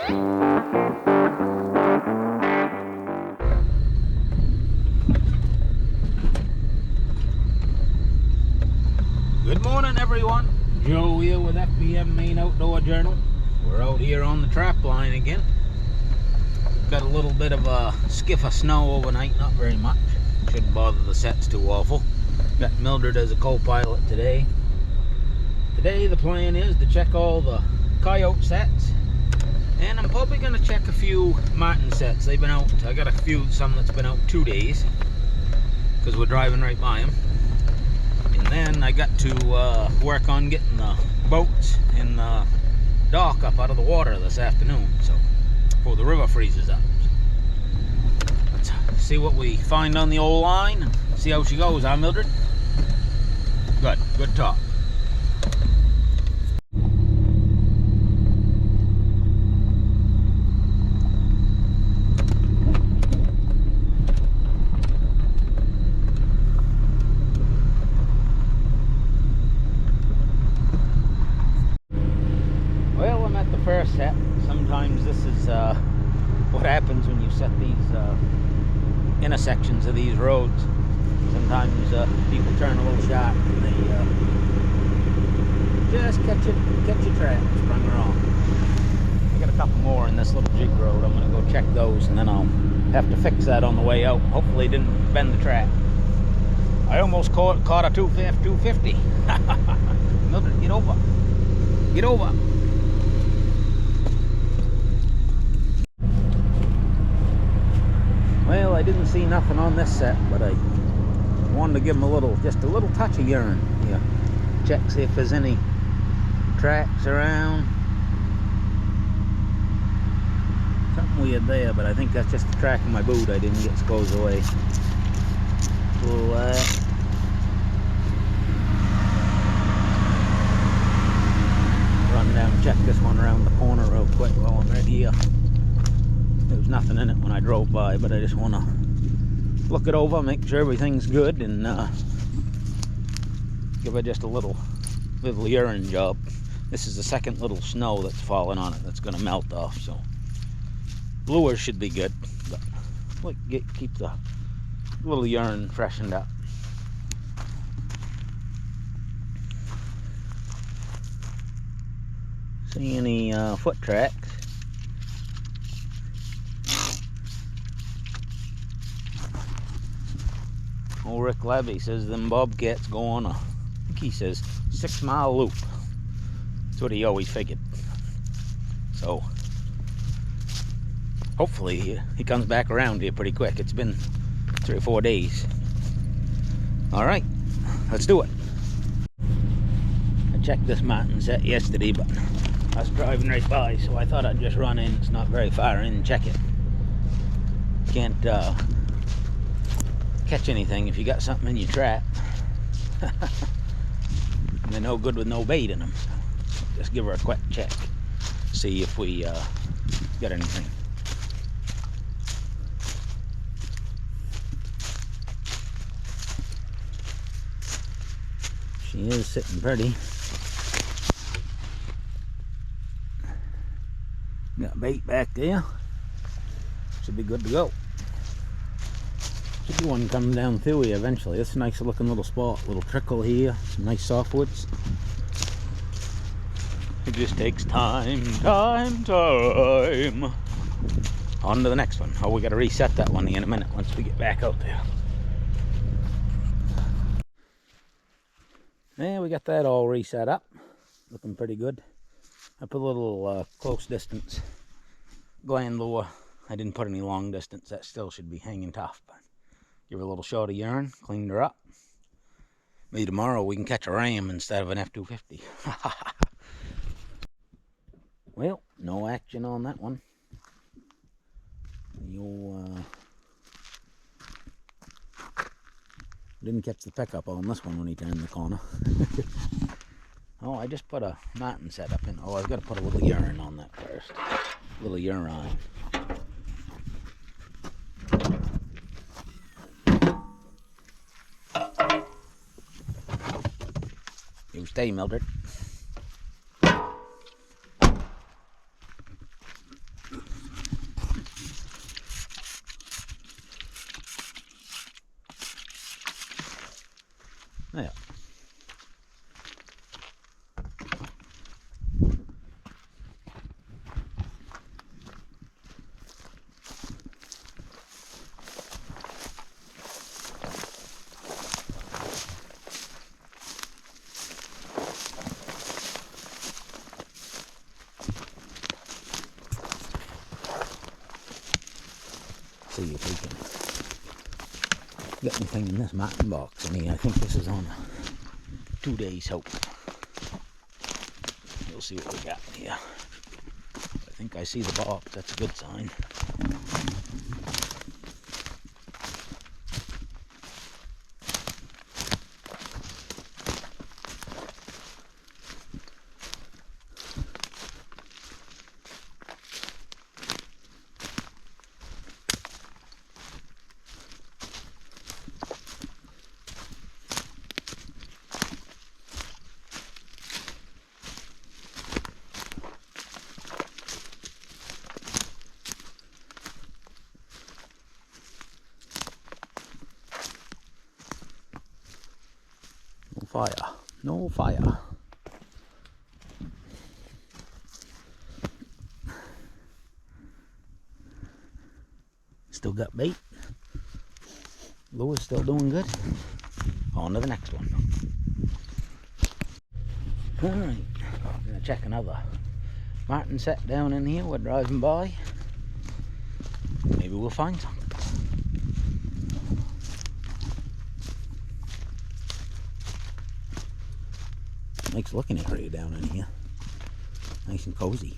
Good morning, everyone. Joe here with FBM Maine Outdoor Journal. We're out here on the Trapline again. Got a little bit of a skiff of snow overnight, not very much. Shouldn't bother the sets too awful. Got Mildred as a co-pilot today. Today the plan is to check all the coyote sets, and I'm probably going to check a few Marten sets. They've been out, I got some that's been out 2 days because we're driving right by them. And then I got to work on getting the boats in the dock up out of the water this afternoon, so before the river freezes up. Let's see what we find on the old line and see how she goes, huh, Mildred? Good talk. First set. Sometimes this is what happens when you set these intersections of these roads. Sometimes people turn a little sharp and they just catch your track sprung wrong. I got a couple more in this little jig road. I'm going to go check those, and then I'll have to fix that on the way out. Hopefully it didn't bend the track. I almost caught a 250. Mildred, get over. Get over. Well, I didn't see nothing on this set, but I wanted to give them just a little touch of urine. Yeah, check, see if there's any tracks around. Something weird there, but I think that's just the track of my boot. I didn't get scores away. Pull that. Run down and check this one around the corner real quick while I'm right here. There was nothing in it when I drove by, but I just want to look it over, make sure everything's good, and give it just a little urine job. This is the second little snow that's fallen on it that's going to melt off, so lures should be good, but keep the little urine freshened up. See any foot tracks? Old Rick Levy says them bobcats go on I think he says 6-mile loop. That's what he always figured. So hopefully he comes back around here pretty quick. It's been 3 or 4 days. All right, let's do it. I checked this Marten set yesterday, but I was driving right by, so I thought I'd just run in. It's not very far in and check it. Can't catch anything if you got something in your trap. They're no good with no bait in them. So just give her a quick check, see if we got anything. She is sitting pretty. Got bait back there. Should be good to go. Should be one coming down through here eventually. This is a nice looking little spot, little trickle here, some nice softwoods. It just takes time. On to the next one. Oh, we got to reset that one in a minute once we get back out there. Yeah, we got that all reset up. Looking pretty good. I put a little close distance gland lure. I didn't put any long distance. That still should be hanging tough, but give her a little shot of urine, cleaned her up. Maybe tomorrow we can catch a ram instead of an F-250. Well, no action on that one. Didn't catch the pickup on this one when he turned the corner. Oh, I just put a Marten set up in. Oh, I've got to put a little urine on that first. A little urine. You stay, Mildred. see if we can get anything in this Marten box. I mean, I think this is on a 2-day soak. We'll see what we got here. I think I see the box. That's a good sign. Fire, no fire. Still got bait. Lure's still doing good. On to the next one. Alright, I'm gonna check another Marten set down in here. We're driving by. Maybe we'll find some. Likes looking at you down in here. Nice and cozy.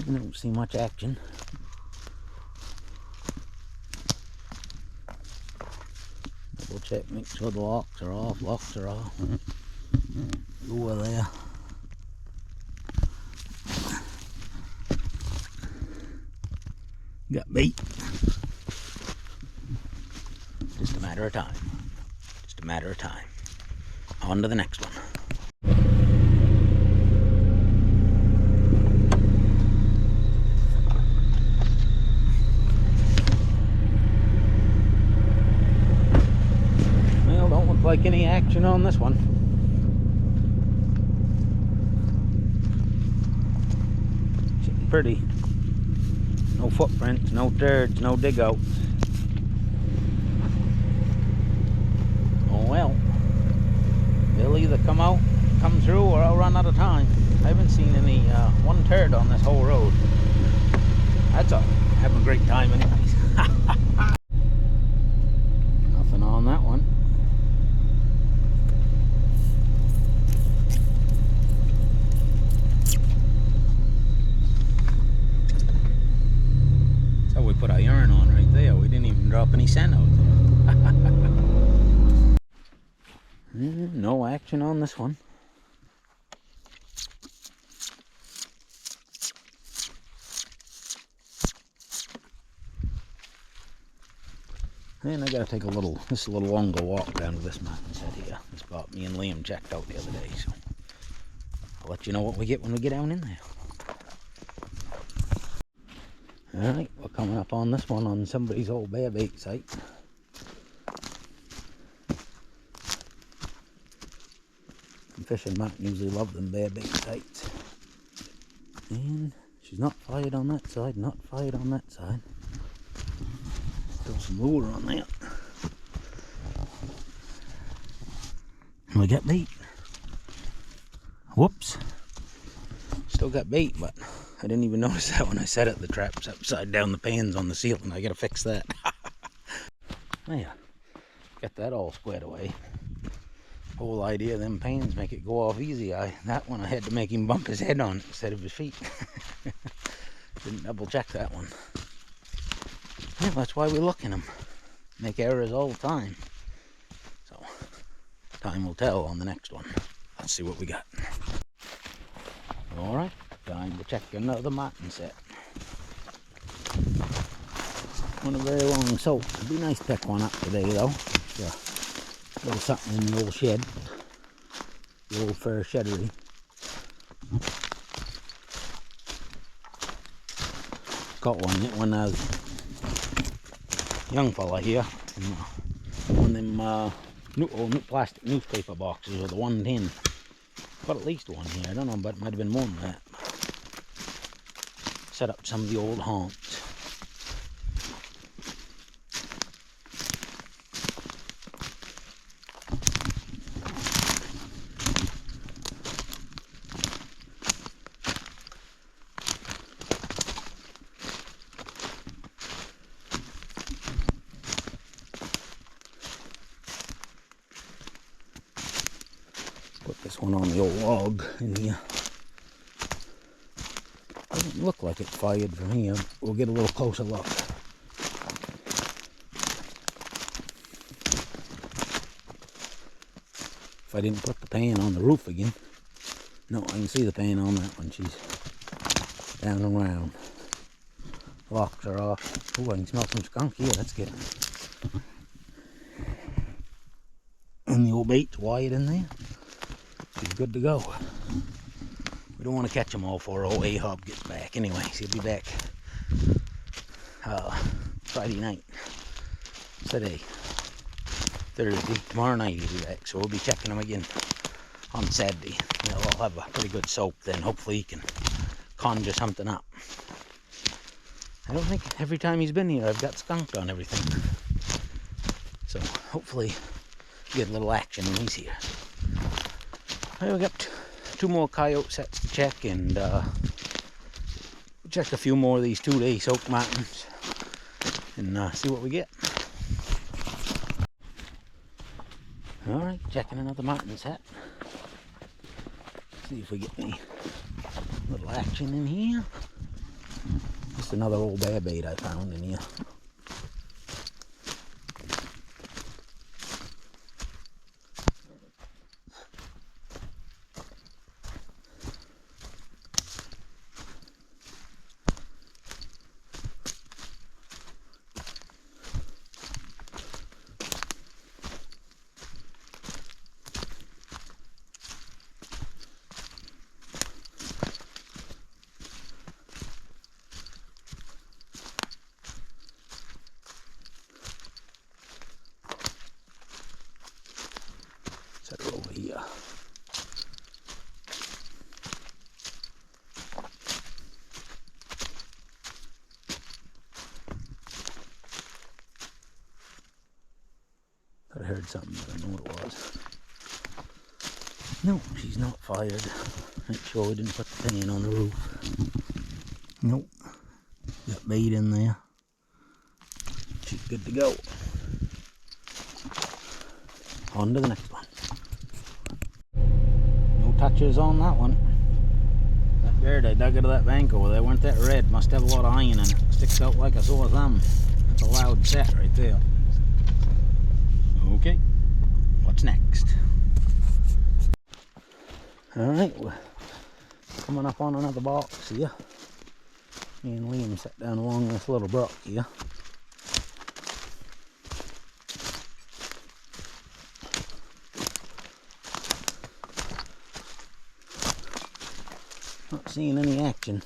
I don't see much action. Double check, make sure the locks are off. Locks are off. Lure there. Got bait. Just a matter of time. Just a matter of time. On to the next one. Like any action on this one. Sitting pretty. No footprints, no turds, no dig outs. Oh well. They'll either come through, or I'll run out of time. I haven't seen any one turd on this whole road. That's all. Having a great time anyways. Nothing on that one. We put our yarn on right there. We didn't even drop any scent out there. No action on this one. And I gotta take a little longer walk down to this Marten set here. This spot me and Liam checked out the other day, so I'll let you know what we get when we get down in there. Alright, we're coming up on this one on somebody's old bear bait site. Fishing Marten usually love them bear bait sites. And she's not fired on that side, not fired on that side. Still some lure on that. And we got bait. Whoops. Still got bait, but I didn't even notice that when I set it. The trap's upside down, the pan's on the ceiling. I gotta fix that. Yeah, got that all squared away. Whole idea of them pans make it go off easy. That one I had to make him bump his head on it instead of his feet. Didn't double check that one. Yeah, that's why we look in them. Make errors all the time. So, time will tell on the next one. Let's see what we got. Alright, time to check another Marten set. One a very long soak. It'd be nice to pick one up today though. Yeah. A little something in the old shed. The old fur sheddery. caught one when I was young fella here. One of them new plastic newspaper boxes with a 110. Got at least one here. I don't know, but it might have been more than that. Set up some of the old haunts. Put this one on the old log in here. Doesn't look like it fired from here. We'll get a little closer look. If I didn't put the pan on the roof again. No, I can see the pan on that one. She's down and round. Locks are off. Oh, I can smell some skunk here. That's good. And the old bait's wired in there. She's good to go. We don't want to catch them all before old Ahab gets back. Anyways, he'll be back Friday night. Today, Thursday, tomorrow night he'll be back. So we'll be checking him again on Saturday. They'll all have a pretty good soap then. Hopefully he can conjure something up. I don't think every time he's been here I've got skunked on everything. So hopefully get a little action when he's here. We've got 2 more coyote sets to check, and check a few more of these 2-day soak martens and see what we get. Alright, checking another marten set. See if we get any little action in here. Just another old bear bait I found in here. Set her over here. Thought I heard something, but I don't know what it was. No, she's not fired. Make sure we didn't put the pan on the roof. Nope. Got bait in there. She's good to go. On to the next one. Touches on that one. That bird I dug out of that bank over there weren't that red. Must have a lot of iron in it. Sticks out like a sore thumb. That's a loud set right there. Okay, what's next? Alright, we're coming up on another box here. Me and Liam sat down along this little brook here. Not seeing any action.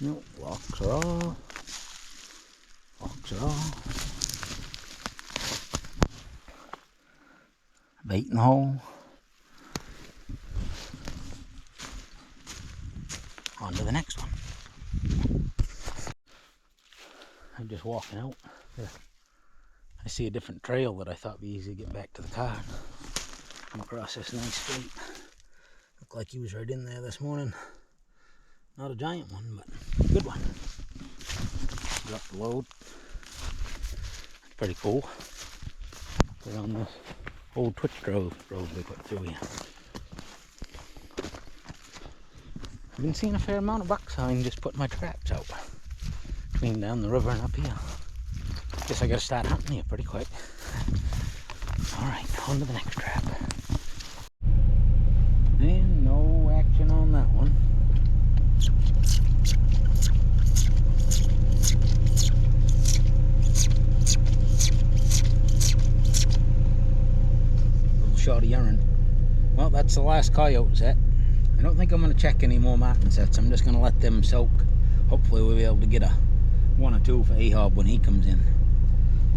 Nope, locks are off. Locks are off. Bait in the hole. On to the next one. I'm just walking out. I see a different trail that I thought would be easy to get back to the car. Come across this nice street. Looked like he was right in there this morning. Not a giant one, but a good one. Drop the load. It's pretty cool. Put on this old twitch road they put through here. I've been seeing a fair amount of buck sign just putting my traps out. Between down the river and up here. Guess I gotta start hunting here pretty quick. Alright, on to the next trap. And no action on that one. that's the last coyote set. I don't think I'm going to check any more Marten sets. I'm just going to let them soak. Hopefully we'll be able to get a 1 or 2 for Ahab when he comes in.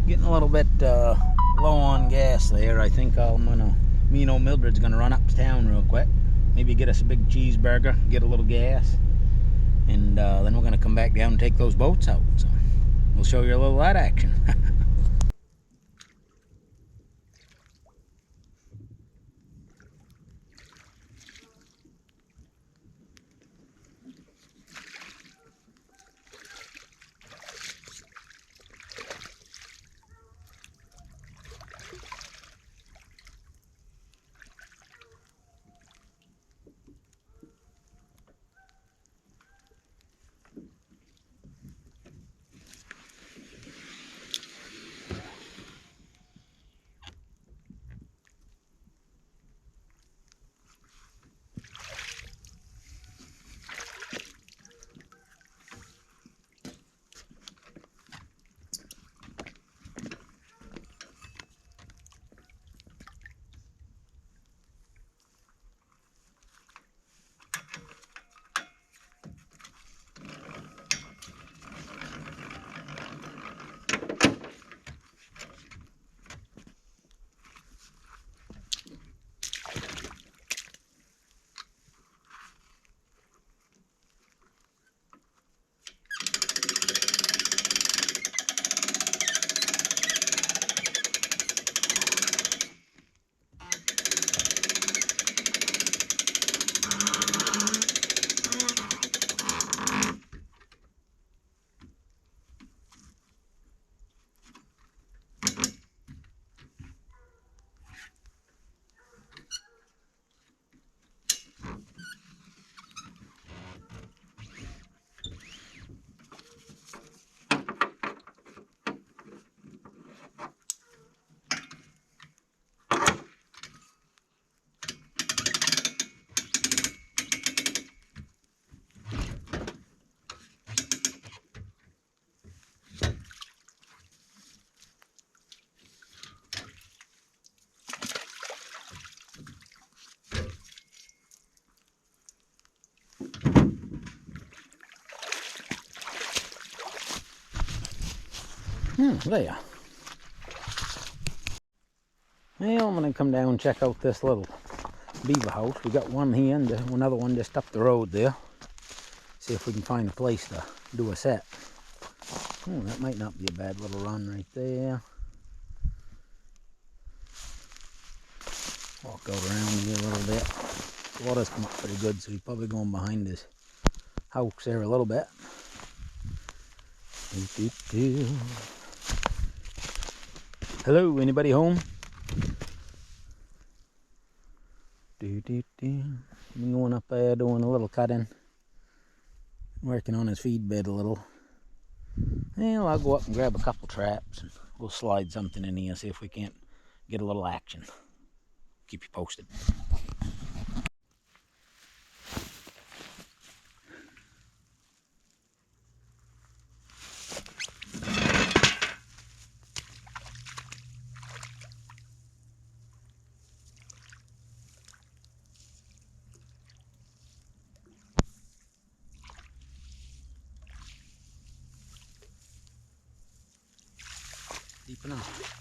Getting a little bit low on gas there. I think me and old Mildred's going to run uptown real quick. Maybe get us a big cheeseburger, get a little gas, and then we're going to come back down and take those boats out. So we'll show you a little of that action. There. Well, I'm going to come down and check out this little beaver house. We got one here and another one just up the road there. See if we can find a place to do a set. Oh, that might not be a bad little run right there. Walk out around here a little bit. The water's come up pretty good, so he's probably going behind his house there a little bit. Hello, anybody home? I'm going up there doing a little cutting. Working on his feed bed a little. Well, I'll go up and grab a couple traps and we'll slide something in here, see if we can't get a little action. Keep you posted. Deep enough.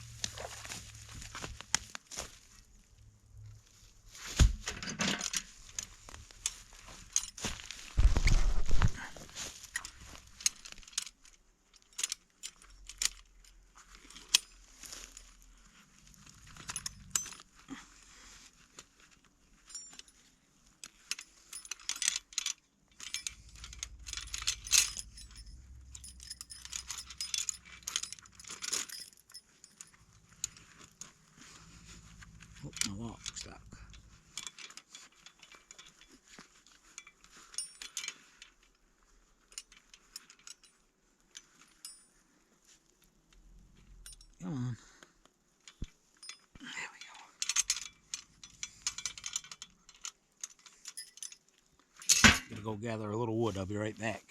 Oh, my lock's stuck. Come on. There we go. Gotta go gather a little wood. I'll be right back.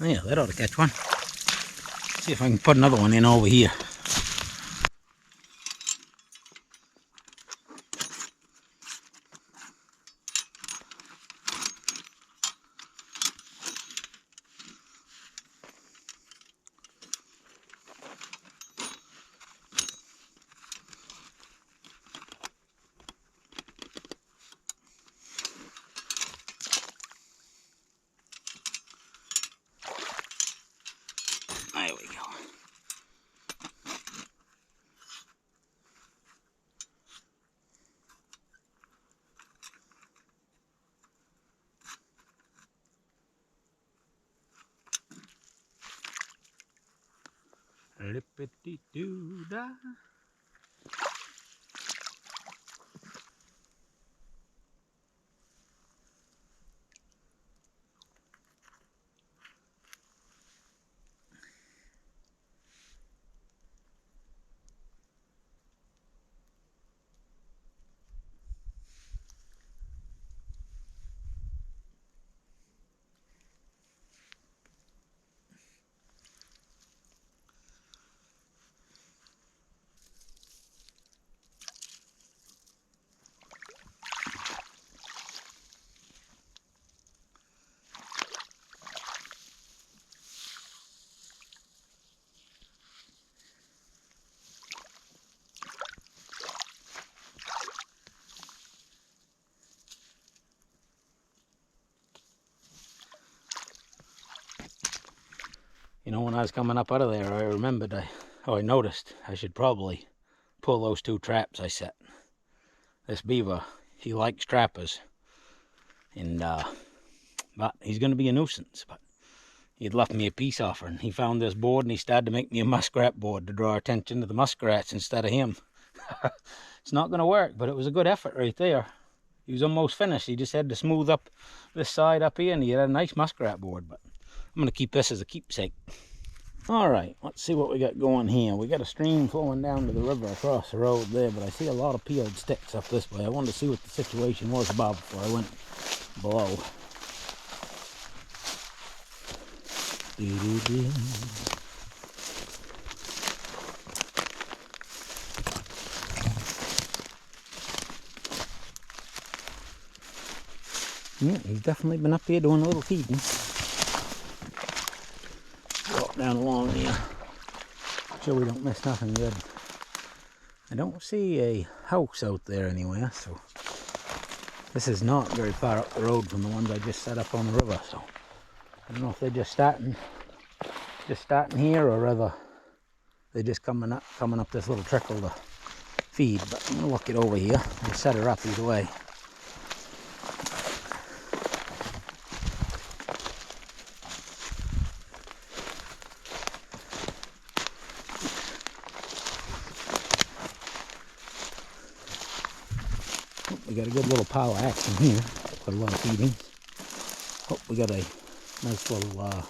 Yeah, that ought to catch one. See if I can put another one in over here. There we go. Lippity-doo-dah. You know, when I was coming up out of there, I noticed I should probably pull those 2 traps I set. This beaver, he likes trappers, and but he's going to be a nuisance. But he had left me a peace offer, and he found this board, and he started to make me a muskrat board to draw attention to the muskrats instead of him. It's not going to work, but it was a good effort right there. He was almost finished. He just had to smooth up this side up here, and he had a nice muskrat board. But I'm going to keep this as a keepsake. All right, let's see what we got going here. We got a stream flowing down to the river across the road there, but I see a lot of peeled sticks up this way. I wanted to see what the situation was about before I went below. Yeah, he's definitely been up here doing a little feeding. Walk down along here. Sure we don't miss nothing good. I don't see a house out there anywhere, so this is not very far up the road from the ones I just set up on the river. So I don't know if they're just starting here, or whether they're just coming up this little trickle to feed. But I'm gonna look it over here. I'll set her up either way. We got a good little pile of action here. Got a lot of feeding. Oh, we got a nice little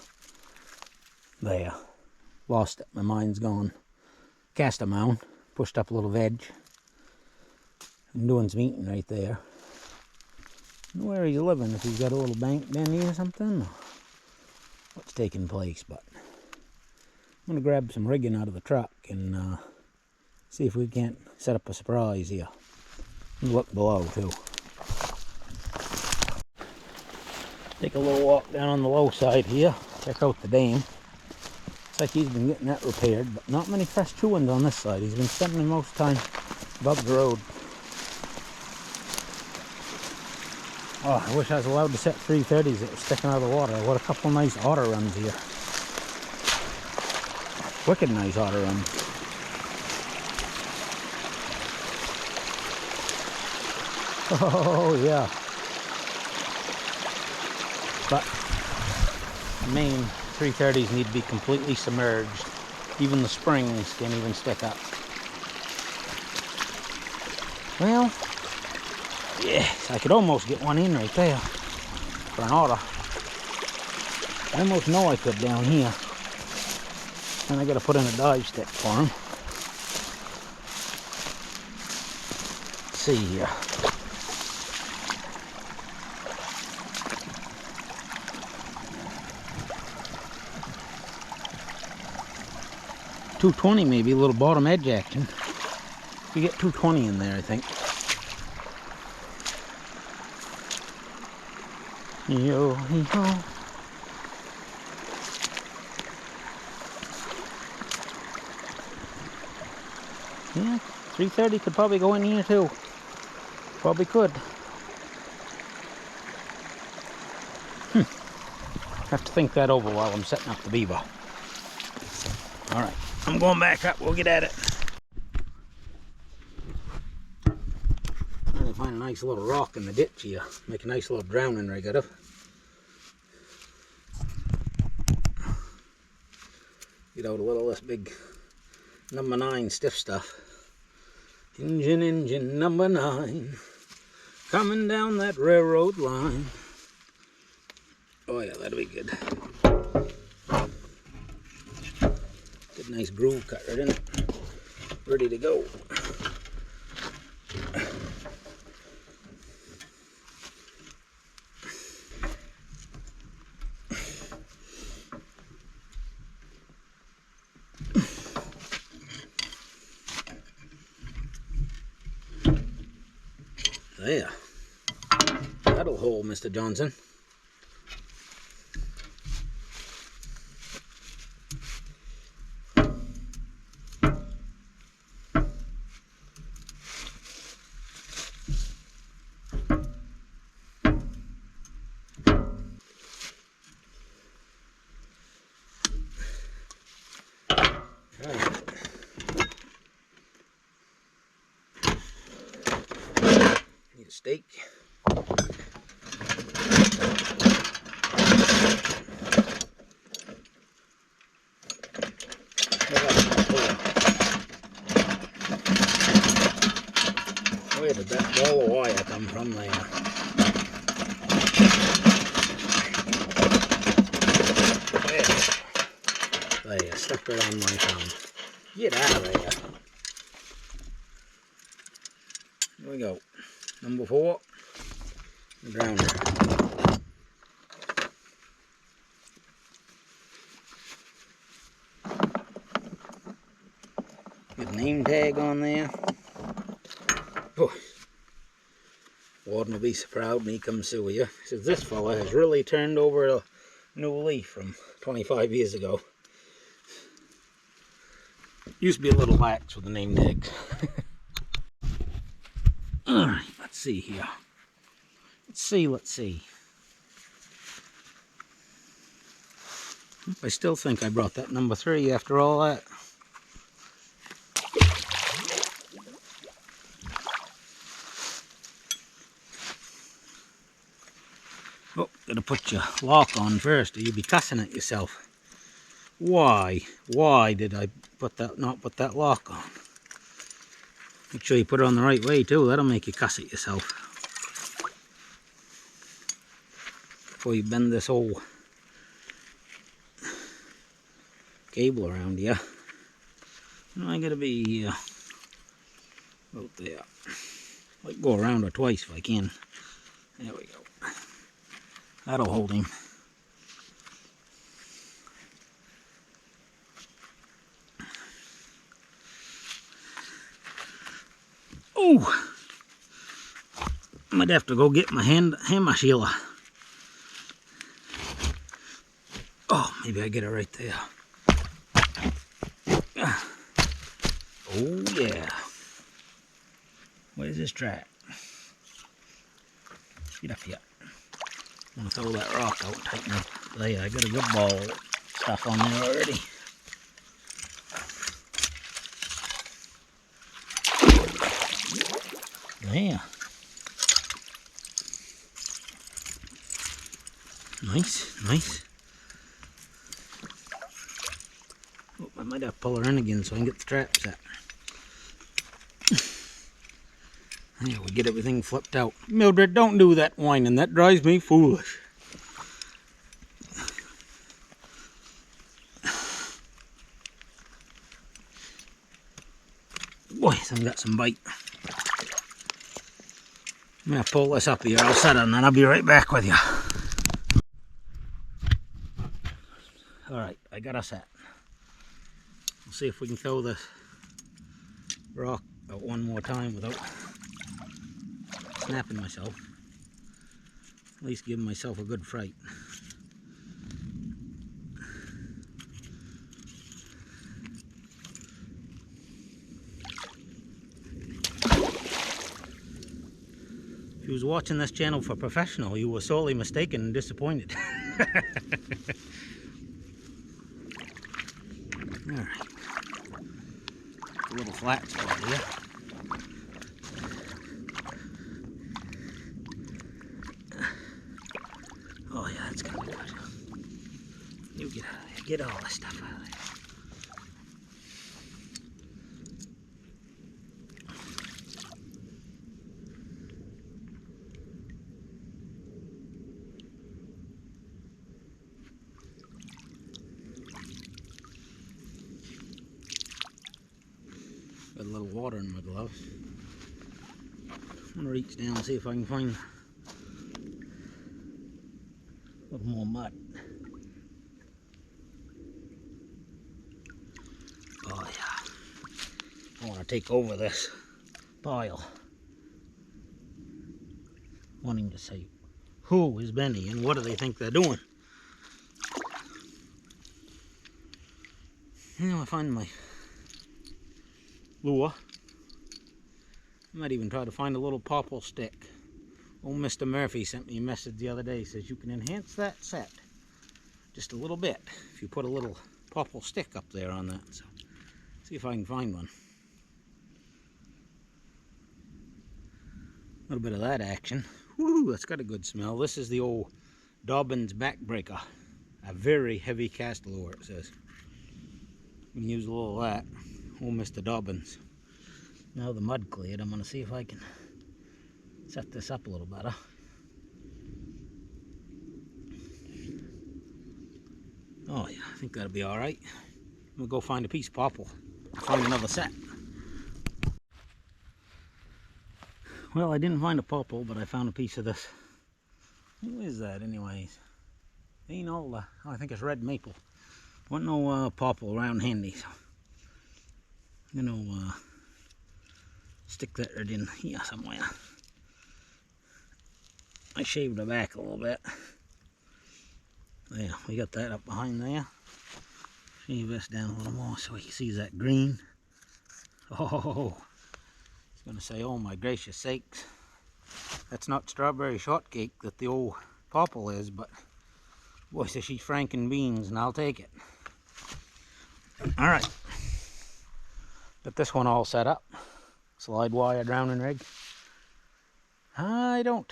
there. Lost it. My mind's gone. Castor mound. Pushed up a little veg. And doing some eating right there. I don't know where he's living. If he's got a little bank down here or something, or what's taking place. But I'm gonna grab some rigging out of the truck and see if we can't set up a surprise here. Look below too. Take a little walk down on the low side here. Check out the dam. Looks like he's been getting that repaired, but not many fresh chewings on this side. He's been spending most of the time above the road. Oh, I wish I was allowed to set 330s that were sticking out of the water. What a couple nice otter runs here. Wicked nice otter runs. Oh yeah. But Maine 330s need to be completely submerged. Even the springs can't even stick up. Well, yes, I could almost get one in right there for an otter. I almost know I could down here. And I gotta put in a dive stick for him. Let's see here. 220 maybe, a little bottom edge action. We get 220 in there, I think. Yo, yo. Yeah, 330 could probably go in here too. Probably could. Have to think that over while I'm setting up the beaver. Alright, I'm going back up. We'll get at it. Trying to find a nice little rock in the ditch here. Make a nice little drowning rig out of. Get out a little of this big number 9 stiff stuff. Engine number 9, coming down that railroad line. Oh yeah, that'll be good. Good nice groove cut right in it. Ready to go. There. That'll hold, Mr. Johnson. Need a stake. Where did that ball of wire come from there? There, stuck it on my thumb. Get out of there. Here we go. Number 4. Grounder. Good name tag on there. Oh. Warden will be so proud when he comes to you. He says this fella has really turned over a new leaf from 25 years ago. Used to be a little lax with the name tags. Alright, let's see here. Let's see. I still think I brought that number 3 after all that. Oh, gotta put your lock on first or you'll be cussing at yourself. Why did I not put that lock on? Make sure you put it on the right way too, that'll make you cuss at yourself. Before you bend this whole cable around here. I gotta be about there. Like go around her twice if I can. There we go. That'll hold him. Oh! Might have to go get my hammer shearer. Oh, maybe I get it right there. Oh yeah. Where's this trap? Get up here. I'm gonna throw that rock out and tighten up. There, I got a good ball of stuff on there already. There. Nice. Oh, I might have to pull her in again so I can get the trap set. There, we get everything flipped out. Mildred, don't do that whining. That drives me foolish. Boy, I've got some bite. I'm going to pull this up here. I'll set it and then I'll be right back with you. Alright, I got a set. We'll see if we can throw this rock out one more time without snapping myself. At least giving myself a good fright. If you was watching this channel for professional, you were sorely mistaken and disappointed. Alright. A little flat spot here. Oh yeah, that's gonna be good. You get out of there. Get all this stuff out of there. Got a little water in my gloves. I'm gonna reach down and see if I can find a little more mud. Oh yeah. I want to take over this pile. Wanting to say, who is Benny and what do they think they're doing? Now I find my lure. I might even try to find a little popple stick. Old Mr. Murphy sent me a message the other day. He says you can enhance that set just a little bit if you put a little popple stick up there on that. So see if I can find one. A little bit of that action. Woo, that's got a good smell. This is the old Dobbin's backbreaker. A very heavy cast lure, it says. We can use a little of that. Old Mr. Dobbins. Now the mud cleared, I'm going to see if I can set this up a little better. Oh yeah, I think that'll be alright. We'll go find a piece of popple. Find another set. Well, I didn't find a popple, but I found a piece of this. What is that anyways? Ain't all oh, I think it's red maple. Wasn't no popple around handy, so I'm gonna stick that right in here somewhere. I shaved it back a little bit. Yeah, we got that up behind there. Shave this down a little more so he sees that green. Oh, he's gonna say, oh my gracious sakes. That's not strawberry shortcake that the old popple is, but boy, says she's franken beans, and I'll take it. All right, got this one all set up. Slide wire drowning rig. I don't.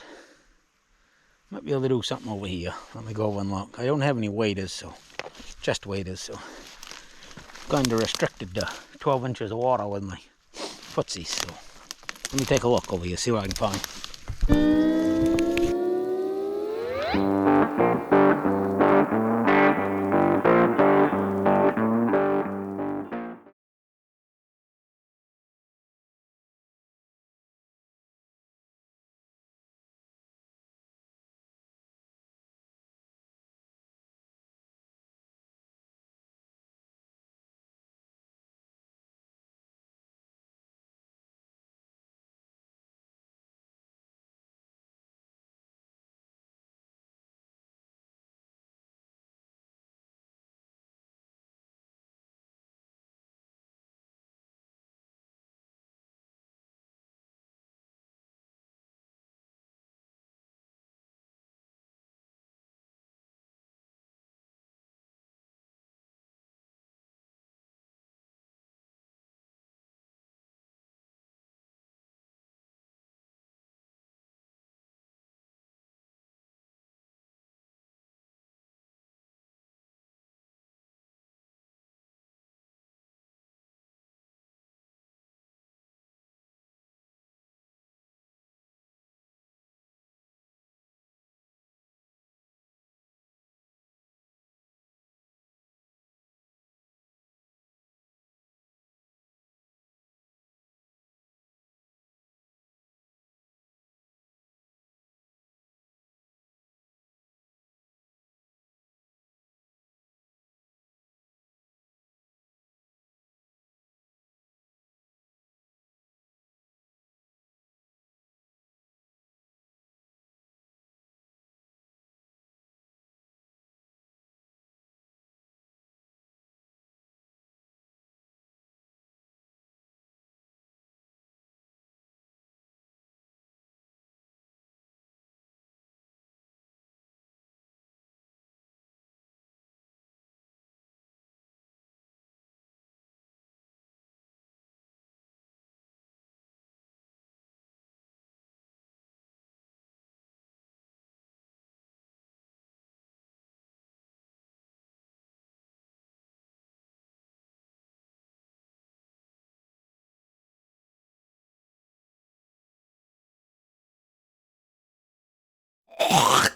Might be able to do something over here. Let me go over and look. I don't have any waders, so chest waders, so kind of restricted to 12 inches of water with my footsies. So let me take a look over here, see what I can find. Ugh.